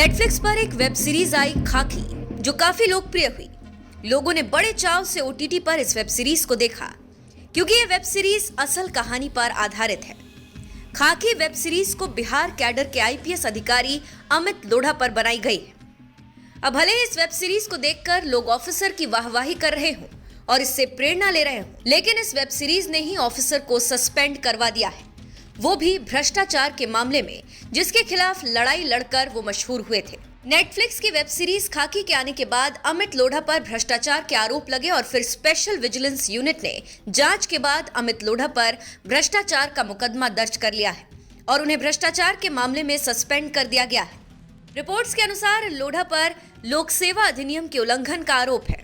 Netflix पर एक web series आई खाकी, जो काफी लोकप्रिय हुई। लोगों ने बड़े चाव से ओटीटी पर इस वेब सीरीज को देखा, क्योंकि ये वेब सीरीज असल कहानी पर आधारित है। खाकी वेब सीरीज को बिहार कैडर के आईपीएस अधिकारी अमित लोढ़ा पर बनाई गई है। अब भले ही इस वेब सीरीज को देखकर लोग ऑफिसर की वाहवाही कर रहे हों और इससे प्रेरणा ले रहे हों, लेकिन इस वेब सीरीज ने ही ऑफिसर को सस्पेंड करवा दिया है, वो भी भ्रष्टाचार के मामले में, जिसके खिलाफ लड़ाई लड़कर वो मशहूर हुए थे। नेटफ्लिक्स की वेब सीरीज खाकी के आने के बाद अमित लोढ़ा पर भ्रष्टाचार के आरोप लगे और फिर स्पेशल विजिलेंस यूनिट ने जांच के बाद अमित लोढ़ा पर भ्रष्टाचार का मुकदमा दर्ज कर लिया है और उन्हें भ्रष्टाचार के मामले में सस्पेंड कर दिया गया है। रिपोर्ट्स के अनुसार लोढ़ा पर लोक सेवा अधिनियम के उल्लंघन का आरोप है,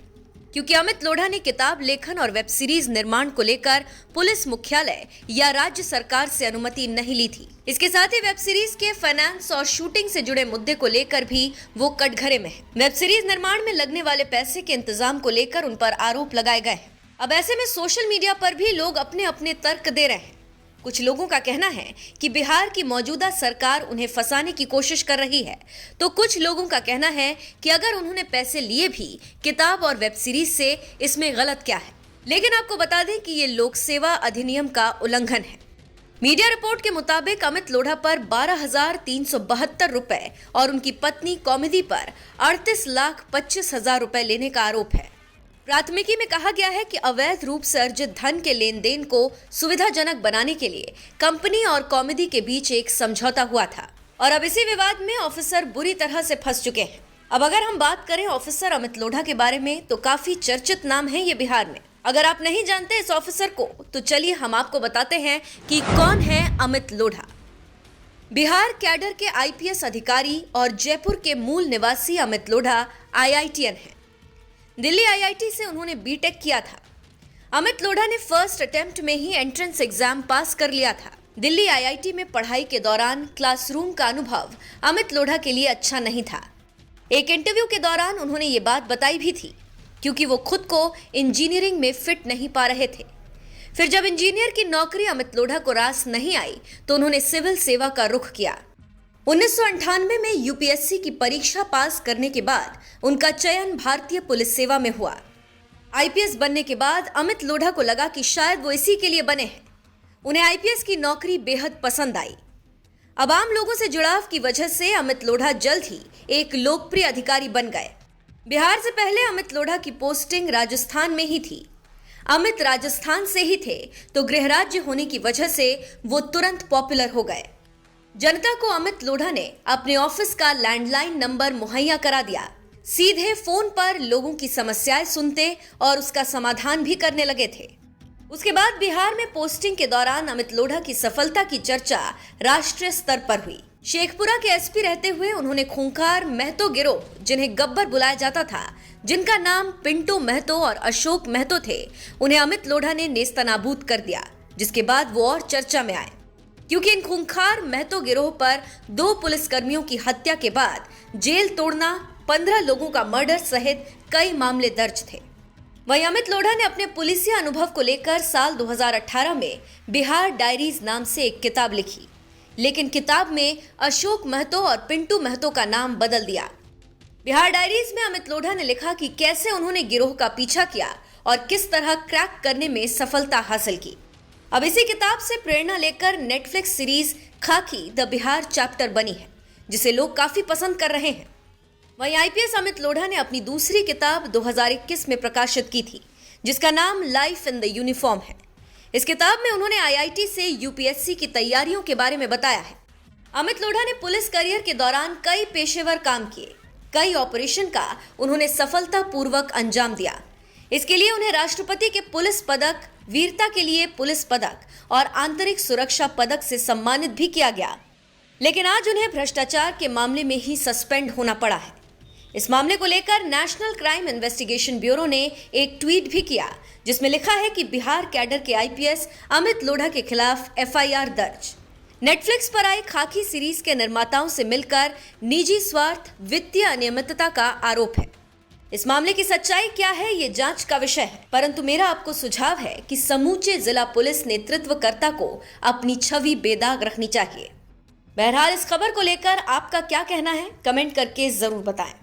क्योंकि अमित लोढ़ा ने किताब लेखन और वेब सीरीज निर्माण को लेकर पुलिस मुख्यालय या राज्य सरकार से अनुमति नहीं ली थी। इसके साथ ही वेब सीरीज के फाइनेंस और शूटिंग से जुड़े मुद्दे को लेकर भी वो कटघरे में है। वेब सीरीज निर्माण में लगने वाले पैसे के इंतजाम को लेकर उन पर आरोप लगाए गए हैं। अब ऐसे में सोशल मीडिया पर भी लोग अपने अपने तर्क दे रहे हैं। कुछ लोगों का कहना है कि बिहार की मौजूदा सरकार उन्हें फंसाने की कोशिश कर रही है, तो कुछ लोगों का कहना है कि अगर उन्होंने पैसे लिए भी किताब और वेब सीरीज से, इसमें गलत क्या है। लेकिन आपको बता दें कि ये लोक सेवा अधिनियम का उल्लंघन है। मीडिया रिपोर्ट के मुताबिक अमित लोढ़ा पर 12,372 रुपए और उनकी पत्नी कौमुदी पर 38,25,000 रुपए लेने का आरोप है। प्राथमिकी में कहा गया है कि अवैध रूप से अर्जित धन के लेन देन को सुविधाजनक बनाने के लिए कंपनी और कौमुदी के बीच एक समझौता हुआ था और अब इसी विवाद में ऑफिसर बुरी तरह से फंस चुके हैं। अब अगर हम बात करें ऑफिसर अमित लोढ़ा के बारे में, तो काफी चर्चित नाम है ये बिहार में। अगर आप नहीं जानते इस ऑफिसर को, तो चलिए हम आपको बताते हैं कि कौन है अमित लोढ़ा। बिहार कैडर के आईपीएस अधिकारी और जयपुर के मूल निवासी अमित लोढ़ा आईआईटीएन है। दिल्ली आईआईटी से उन्होंने बीटेक किया था। अमित लोढ़ा ने फर्स्ट अटेम्प्ट में ही एंट्रेंस एग्जाम पास कर लिया था। दिल्ली आईआईटी में पढ़ाई के दौरान क्लासरूम का अनुभव अमित लोढ़ा के लिए अच्छा नहीं था। एक इंटरव्यू के दौरान उन्होंने ये बात बताई भी थी, क्योंकि वो खुद को इंजीनियरिंग में फिट नहीं पा रहे थे। फिर जब इंजीनियर की नौकरी अमित लोढ़ा को रास नहीं आई, तो उन्होंने सिविल सेवा का रुख किया। 1998 में यूपीएससी की परीक्षा पास करने के बाद उनका चयन भारतीय पुलिस सेवा में हुआ। आईपीएस बनने के बाद अमित लोढ़ा को लगा कि शायद वो इसी के लिए बने हैं। उन्हें आईपीएस की नौकरी बेहद पसंद आई। अब आम लोगों से जुड़ाव की वजह से अमित लोढ़ा जल्द ही एक लोकप्रिय अधिकारी बन गए। बिहार से पहले अमित लोढ़ा की पोस्टिंग राजस्थान में ही थी। अमित राजस्थान से ही थे, तो गृह राज्य होने की वजह से वो तुरंत पॉपुलर हो गए। जनता को अमित लोढ़ा ने अपने ऑफिस का लैंडलाइन नंबर मुहैया करा दिया। सीधे फोन पर लोगों की समस्याएं सुनते और उसका समाधान भी करने लगे थे। उसके बाद बिहार में पोस्टिंग के दौरान अमित लोढ़ा की सफलता की चर्चा राष्ट्रीय स्तर पर हुई। शेखपुरा के एसपी रहते हुए उन्होंने खूंखार महतो गिरोह, जिन्हें गब्बर बुलाया जाता था, जिनका नाम पिंटू महतो और अशोक महतो थे, उन्हें अमित लोढ़ा ने नेस्तनाबूद कर दिया, जिसके बाद वो और चर्चा में आए, क्योंकि इन खूंखार महतो गिरोह पर 2 पुलिसकर्मियों की हत्या के बाद जेल तोड़ना, 15 लोगों का मर्डर सहित कई मामले दर्ज थे। वहीं अमित लोढ़ा ने अपने पुलिसिया अनुभव को लेकर साल 2018 में बिहार डायरीज नाम से एक किताब लिखी, लेकिन किताब में अशोक महतो और पिंटू महतो का नाम बदल दिया। बिहार डायरीज में अमित लोढ़ा ने लिखा कि कैसे उन्होंने गिरोह का पीछा किया और किस तरह क्रैक करने में सफलता हासिल की। अब इसी किताब से प्रेरणा लेकर नेटफ्लिक्स सीरीज खाकी द बिहार चैप्टर बनी है, जिसे लोग काफी पसंद कर रहे हैं। वहीं आईपीएस अमित लोढ़ा ने अपनी दूसरी किताब 2021 में प्रकाशित की थी, जिसका नाम लाइफ इन द यूनिफॉर्म है। इस किताब में उन्होंने आईआईटी से यूपीएससी की तैयारियों के बारे में बताया है। अमित लोढ़ा ने पुलिस करियर के दौरान कई पेशेवर काम किए, कई ऑपरेशन का उन्होंने सफलतापूर्वक अंजाम दिया। इसके लिए उन्हें राष्ट्रपति के पुलिस पदक, वीरता के लिए पुलिस पदक और आंतरिक सुरक्षा पदक से सम्मानित भी किया गया। लेकिन आज उन्हें भ्रष्टाचार के मामले में ही सस्पेंड होना पड़ा है। इस मामले को लेकर नेशनल क्राइम इन्वेस्टिगेशन ब्यूरो ने एक ट्वीट भी किया, जिसमें लिखा है कि बिहार कैडर के आईपीएस अमित लोढ़ा के खिलाफ एफआईआर दर्ज। नेटफ्लिक्स पर आई खाकी सीरीज के निर्माताओं से मिलकर निजी स्वार्थ, वित्तीय अनियमितता का आरोप है। इस मामले की सच्चाई क्या है, ये जांच का विषय है, परंतु मेरा आपको सुझाव है कि समूचे जिला पुलिस नेतृत्वकर्ता को अपनी छवि बेदाग रखनी चाहिए। बहरहाल इस खबर को लेकर आपका क्या कहना है, कमेंट करके जरूर बताएं।